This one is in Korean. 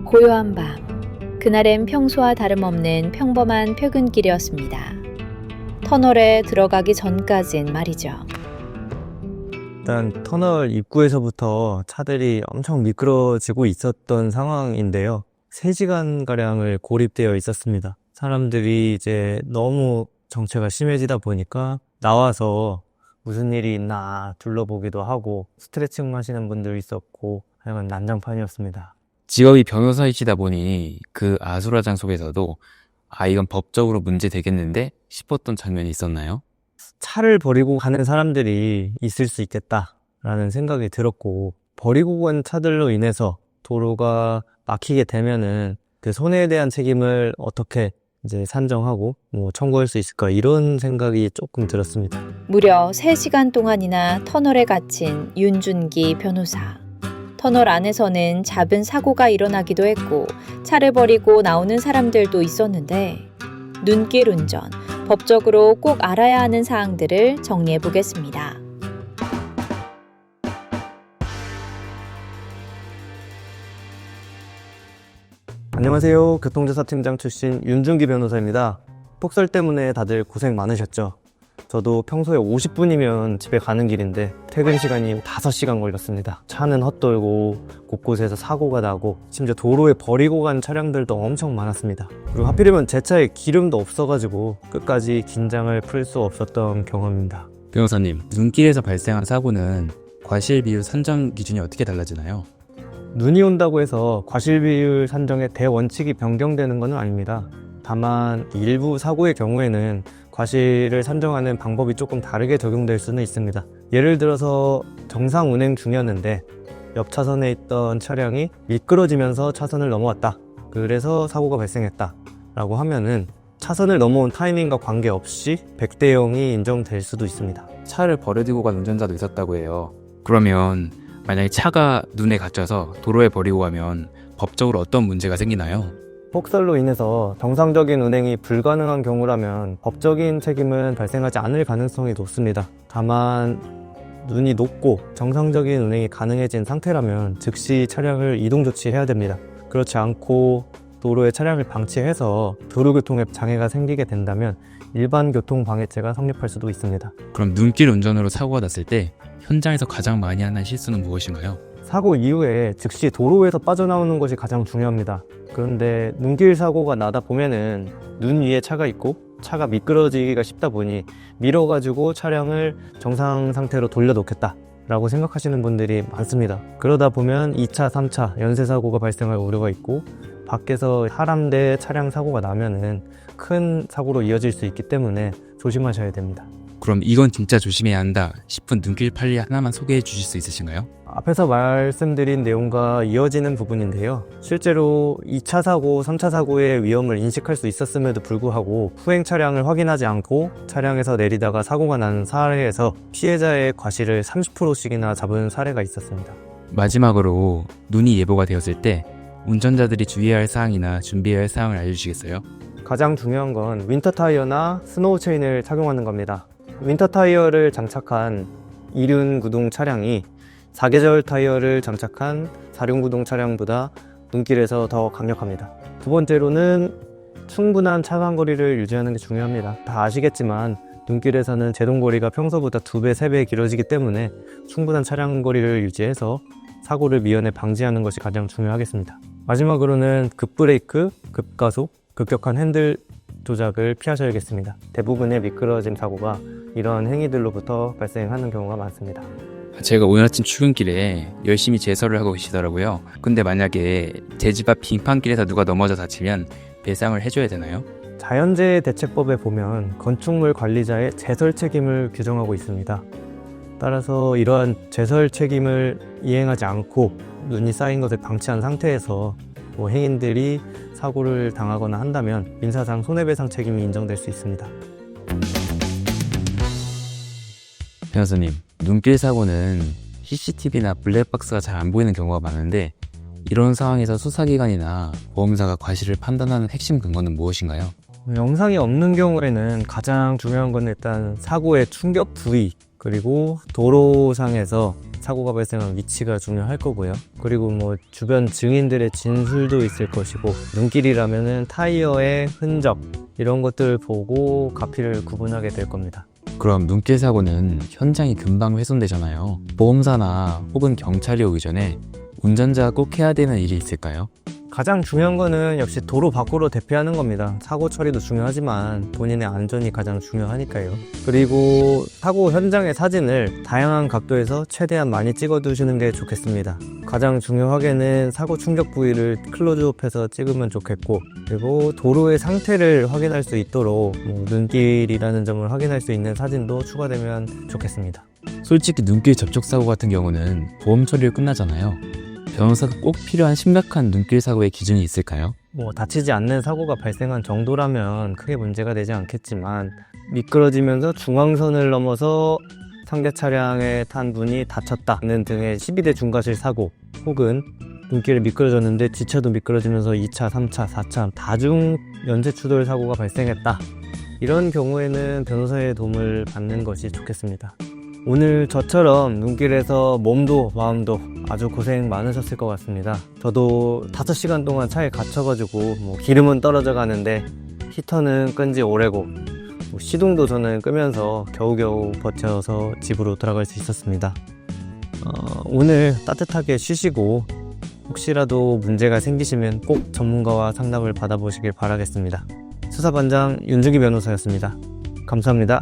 고요한 밤, 그날엔 평소와 다름없는 평범한 퇴근길이었습니다. 터널에 들어가기 전까진 말이죠. 일단 터널 입구에서부터 차들이 엄청 미끄러지고 있었던 상황인데요. 3시간가량을 고립되어 있었습니다. 사람들이 이제 너무 정체가 심해지다 보니까 나와서 무슨 일이 있나 둘러보기도 하고 스트레칭 하시는 분들 있었고 하여간 난장판이었습니다. 직업이 변호사이시다 보니 그 아수라장 속에서도 이건 법적으로 문제 되겠는데 싶었던 장면이 있었나요? 차를 버리고 가는 사람들이 있을 수 있겠다라는 생각이 들었고, 버리고 간 차들로 인해서 도로가 막히게 되면은 그 손해에 대한 책임을 어떻게 이제 산정하고 청구할 수 있을까, 이런 생각이 조금 들었습니다. 무려 3시간 동안이나 터널에 갇힌 윤준기 변호사. 터널 안에서는 작은 사고가 일어나기도 했고 차를 버리고 나오는 사람들도 있었는데, 눈길 운전, 법적으로 꼭 알아야 하는 사항들을 정리해 보겠습니다. 안녕하세요. 교통조사팀장 출신 윤준기 변호사입니다. 폭설 때문에 다들 고생 많으셨죠? 저도 평소에 50분이면 집에 가는 길인데 퇴근 시간이 5시간 걸렸습니다. 차는 헛돌고 곳곳에서 사고가 나고 심지어 도로에 버리고 간 차량들도 엄청 많았습니다. 그리고 하필이면 제 차에 기름도 없어가지고 끝까지 긴장을 풀 수 없었던 경험입니다. 변호사님, 눈길에서 발생한 사고는 과실 비율 산정 기준이 어떻게 달라지나요? 눈이 온다고 해서 과실 비율 산정의 대원칙이 변경되는 것은 아닙니다. 다만 일부 사고의 경우에는 과실을 산정하는 방법이 조금 다르게 적용될 수는 있습니다. 예를 들어서 정상 운행 중이었는데 옆 차선에 있던 차량이 미끄러지면서 차선을 넘어왔다, 그래서 사고가 발생했다 라고 하면은 차선을 넘어온 타이밍과 관계없이 100대 0이 인정될 수도 있습니다. 차를 버려두고 간 운전자도 있었다고 해요. 그러면 만약에 차가 눈에 갇혀서 도로에 버리고 가면 법적으로 어떤 문제가 생기나요? 폭설로 인해서 정상적인 운행이 불가능한 경우라면 법적인 책임은 발생하지 않을 가능성이 높습니다. 다만 눈이 녹고 정상적인 운행이 가능해진 상태라면 즉시 차량을 이동 조치해야 됩니다. 그렇지 않고 도로에 차량을 방치해서 도로교통에 장애가 생기게 된다면 일반 교통방해죄가 성립할 수도 있습니다. 그럼 눈길 운전으로 사고가 났을 때 현장에서 가장 많이 하는 실수는 무엇인가요? 사고 이후에 즉시 도로에서 빠져나오는 것이 가장 중요합니다. 그런데 눈길 사고가 나다 보면은 눈 위에 차가 있고 차가 미끄러지기가 쉽다 보니 밀어가지고 차량을 정상 상태로 돌려놓겠다 라고 생각하시는 분들이 많습니다. 그러다 보면 2차, 3차 연쇄 사고가 발생할 우려가 있고, 밖에서 사람대 차량 사고가 나면은 큰 사고로 이어질 수 있기 때문에 조심하셔야 됩니다. 그럼 이건 진짜 조심해야 한다 싶은 눈길 판례 하나만 소개해 주실 수 있으신가요? 앞에서 말씀드린 내용과 이어지는 부분인데요. 실제로 2차 사고, 3차 사고의 위험을 인식할 수 있었음에도 불구하고 후행 차량을 확인하지 않고 차량에서 내리다가 사고가 난 사례에서 피해자의 과실을 30%씩이나 잡은 사례가 있었습니다. 마지막으로 눈이 예보가 되었을 때 운전자들이 주의해야 할 사항이나 준비해야 할 사항을 알려주시겠어요? 가장 중요한 건 윈터 타이어나 스노우 체인을 착용하는 겁니다. 윈터 타이어를 장착한 2륜 구동 차량이 4계절 타이어를 장착한 4륜 구동 차량보다 눈길에서 더 강력합니다. 두 번째로는 충분한 차간거리를 유지하는 게 중요합니다. 다 아시겠지만 눈길에서는 제동거리가 평소보다 2배, 3배 길어지기 때문에 충분한 차량거리를 유지해서 사고를 미연에 방지하는 것이 가장 중요하겠습니다. 마지막으로는 급브레이크, 급가속, 급격한 핸들 조작을 피하셔야겠습니다. 대부분의 미끄러짐 사고가 이런 행위들로부터 발생하는 경우가 많습니다. 제가 오늘 아침 출근길에 열심히 제설을 하고 계시더라고요. 근데 만약에 제 집 앞 빙판길에서 누가 넘어져 다치면 배상을 해줘야 되나요? 자연재해 대책법에 보면 건축물 관리자의 제설 책임을 규정하고 있습니다. 따라서 이러한 제설 책임을 이행하지 않고 눈이 쌓인 것을 방치한 상태에서 행인들이 사고를 당하거나 한다면 민사상 손해배상 책임이 인정될 수 있습니다. 변호사님, 눈길 사고는 CCTV나 블랙박스가 잘 안 보이는 경우가 많은데 이런 상황에서 수사기관이나 보험사가 과실을 판단하는 핵심 근거는 무엇인가요? 영상이 없는 경우에는 가장 중요한 건 일단 사고의 충격 부위, 그리고 도로상에서 사고가 발생한 위치가 중요할 거고요. 그리고 뭐 주변 증인들의 진술도 있을 것이고, 눈길이라면은 타이어의 흔적 이런 것들을 보고 가피를 구분하게 될 겁니다. 그럼 눈길 사고는 현장이 금방 훼손되잖아요. 보험사나 혹은 경찰이 오기 전에 운전자가 꼭 해야 되는 일이 있을까요? 가장 중요한 거는 역시 도로 밖으로 대피하는 겁니다. 사고 처리도 중요하지만 본인의 안전이 가장 중요하니까요. 그리고 사고 현장의 사진을 다양한 각도에서 최대한 많이 찍어두시는 게 좋겠습니다. 가장 중요하게는 사고 충격 부위를 클로즈업해서 찍으면 좋겠고, 그리고 도로의 상태를 확인할 수 있도록 눈길이라는 점을 확인할 수 있는 사진도 추가되면 좋겠습니다. 솔직히 눈길 접촉 사고 같은 경우는 보험 처리로 끝나잖아요. 변호사가 꼭 필요한 심각한 눈길 사고의 기준이 있을까요? 다치지 않는 사고가 발생한 정도라면 크게 문제가 되지 않겠지만, 미끄러지면서 중앙선을 넘어서 상대 차량에 탄 분이 다쳤다는 등의 12대 중과실 사고, 혹은 눈길에 미끄러졌는데 뒷차도 미끄러지면서 2차, 3차, 4차 다중 연쇄 추돌 사고가 발생했다. 이런 경우에는 변호사의 도움을 받는 것이 좋겠습니다. 오늘 저처럼 눈길에서 몸도 마음도 아주 고생 많으셨을 것 같습니다. 저도 5시간 동안 차에 갇혀가지고 기름은 떨어져 가는데 히터는 끈지 오래고, 시동도 저는 끄면서 겨우겨우 버텨서 집으로 돌아갈 수 있었습니다. 오늘 따뜻하게 쉬시고 혹시라도 문제가 생기시면 꼭 전문가와 상담을 받아보시길 바라겠습니다. 수사반장 윤중기 변호사였습니다. 감사합니다.